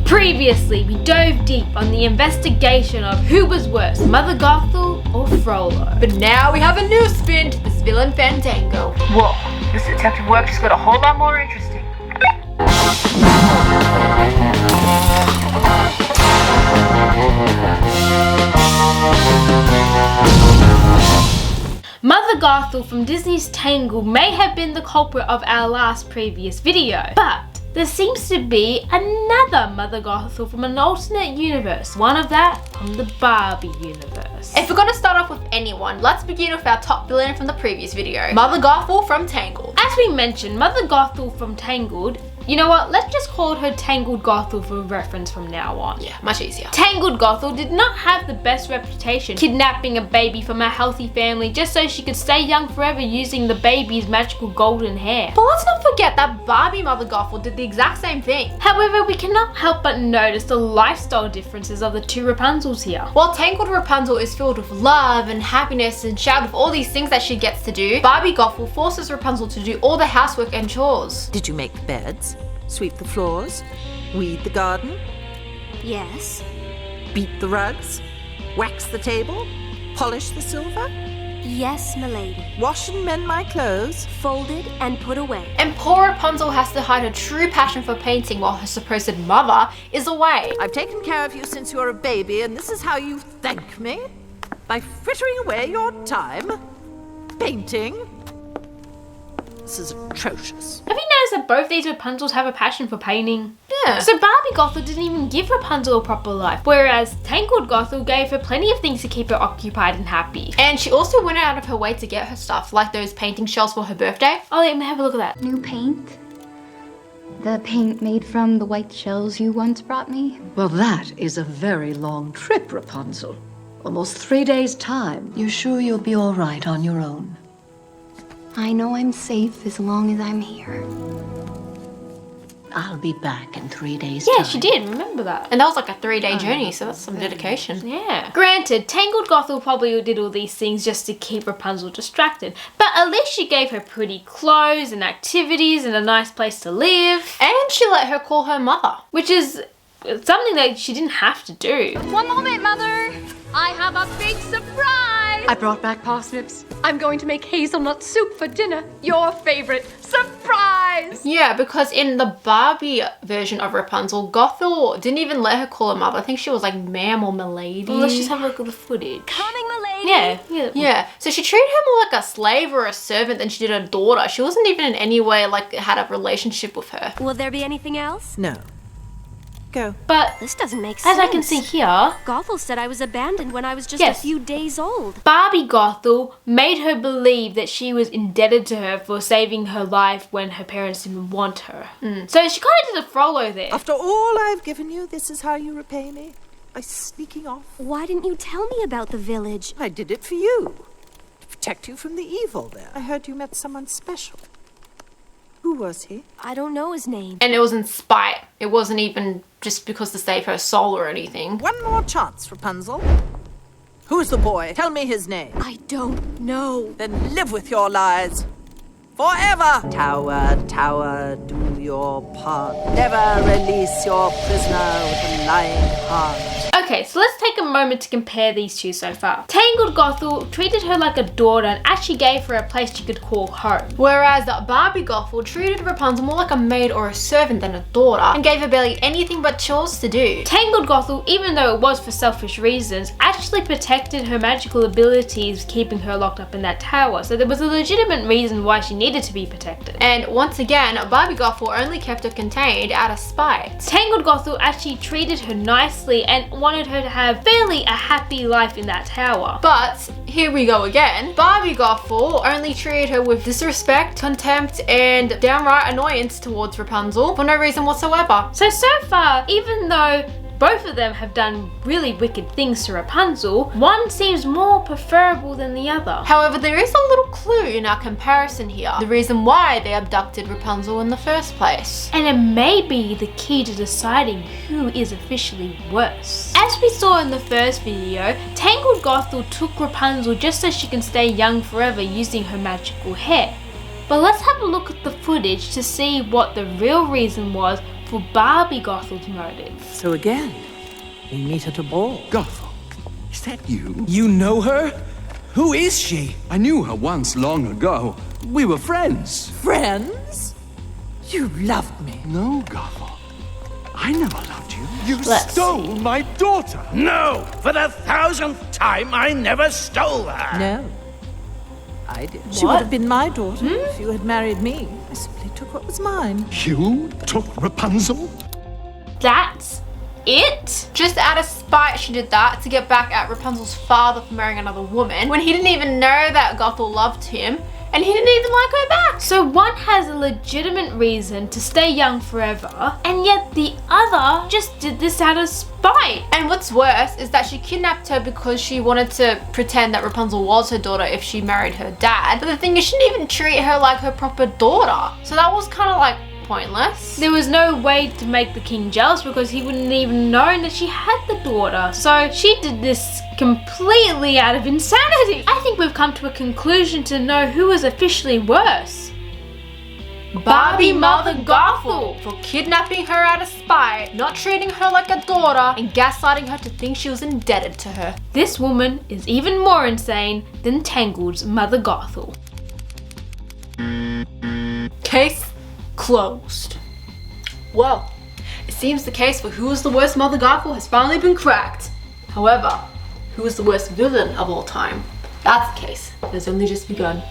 Previously, we dove deep on the investigation of who was worse, Mother Gothel or Frollo. But now we have a new spin to this villain fandango. Whoa, this detective work just got a whole lot more interesting. Mother Gothel from Disney's Tangled may have been the culprit of our last previous video, but there seems to be another Mother Gothel from an alternate universe, one of that from the Barbie universe. If we're gonna start off with anyone, let's begin with our top villain from the previous video, Mother Gothel from Tangled. As we mentioned, Mother Gothel from Tangled, you know what, let's just call her Tangled Gothel for reference from now on. Yeah, much easier. Tangled Gothel did not have the best reputation, kidnapping a baby from a healthy family just so she could stay young forever using the baby's magical golden hair. But let's not forget that Barbie Mother Gothel did the exact same thing. However, we cannot help but notice the lifestyle differences of the two Rapunzels here. While Tangled Rapunzel is filled with love and happiness and showered with all these things that she gets to do, Barbie Gothel forces Rapunzel to do all the housework and chores. Did you make the beds? Sweep the floors? Weed the garden? Yes. Beat the rugs? Wax the table? Polish the silver? Yes, milady. Wash and mend my clothes? Folded and put away. And poor Rapunzel has to hide her true passion for painting while her supposed mother is away. I've taken care of you since you were a baby, and this is how you thank me? By frittering away your time? Painting? This is atrocious. Have you noticed that both these Rapunzels have a passion for painting? Yeah. So Barbie Gothel didn't even give Rapunzel a proper life, whereas Tangled Gothel gave her plenty of things to keep her occupied and happy. And she also went out of her way to get her stuff, like those painting shells for her birthday. Oh, let me have a look at that. New paint? The paint made from the white shells you once brought me? Well, that is a very long trip, Rapunzel. Almost 3 days' time. You're sure you'll be all right on your own? I know I'm safe as long as I'm here. I'll be back in 3 days' Yeah, time. she did, remember that. And that was like a 3-day journey, so that's some dedication. Yeah. Granted, Tangled Gothel probably did all these things just to keep Rapunzel distracted, but at least she gave her pretty clothes and activities and a nice place to live. And she let her call her mother. Which is something that she didn't have to do. One moment, Mother. I have a big surprise. I brought back parsnips. I'm going to make hazelnut soup for dinner. Your favorite surprise. Yeah, because in the Barbie version of Rapunzel, Gothel didn't even let her call her mother. I think she was like ma'am or milady. Well, let's just have a look at the footage. Coming, milady. Yeah. Yeah, so she treated her more like a slave or a servant than she did a daughter. She wasn't even in any way like had a relationship with her. Will there be anything else? No. Go. But This doesn't make sense. as I can see here, Gothel said I was abandoned when I was just Yes. a few days old. Barbie Gothel made her believe that she was indebted to her for saving her life when her parents didn't want her. So she kind of did a Frollo there. After all I've given you, this is how you repay me? By sneaking off? Why didn't you tell me about the village? I did it for you. To protect you from the evil there. I heard you met someone special. Who was he? I don't know his name. And it was in spite. It wasn't even just because to save her soul or anything. One more chance, Rapunzel. Who's the boy? Tell me his name. I don't know. Then live with your lies. Forever! Tower, tower, do your part. Never release your prisoner with a lying heart. Okay, so let's take a moment to compare these two so far. Tangled Gothel treated her like a daughter and actually gave her a place she could call home. Whereas that Barbie Gothel treated Rapunzel more like a maid or a servant than a daughter and gave her barely anything but chores to do. Tangled Gothel, even though it was for selfish reasons, actually protected her magical abilities, keeping her locked up in that tower. So there was a legitimate reason why she needed to be protected. And once again, Barbie Gothel only kept her contained out of spite. Tangled Gothel actually treated her nicely and wanted her to have fairly a happy life in that tower. But here we go again. Barbie Gothel only treated her with disrespect, contempt, and downright annoyance towards Rapunzel for no reason whatsoever. So far, even though both of them have done really wicked things to Rapunzel, one seems more preferable than the other. However, there is a little clue in our comparison here. The reason why they abducted Rapunzel in the first place. And it may be the key to deciding who is officially worse. As we saw in the first video, Tangled Gothel took Rapunzel just so she can stay young forever using her magical hair. But let's have a look at the footage to see what the real reason was for Barbie Gothel's motive. So again, we meet at a ball. Gothel, is that you? You know her? Who is she? I knew her once long ago. We were friends. Friends? You loved me. No, Gothel. I never loved you. You stole my daughter. No! For the 1000th time, I never stole her! No. I did. She would have been my daughter if you had married me. I simply took what was mine. You took Rapunzel? That's it? Just out of spite, she did that to get back at Rapunzel's father for marrying another woman when he didn't even know that Gothel loved him and he didn't even like her back. So one has a legitimate reason to stay young forever, and yet the other just did this out of spite. And what's worse is that she kidnapped her because she wanted to pretend that Rapunzel was her daughter if she married her dad. But the thing is, she didn't even treat her like her proper daughter. So that was kind of like pointless. There was no way to make the king jealous because he wouldn't even know that she had the daughter. So she did this completely out of insanity. I think we've come to a conclusion to know who is officially worse. Barbie Mother Gothel for kidnapping her out of spite, not treating her like a daughter, and gaslighting her to think she was indebted to her. This woman is even more insane than Tangled's Mother Gothel. Case closed. Well, it seems the case for who is the worst Mother Gothel has finally been cracked. However, who is the worst villain of all time? That's the case that has only just begun.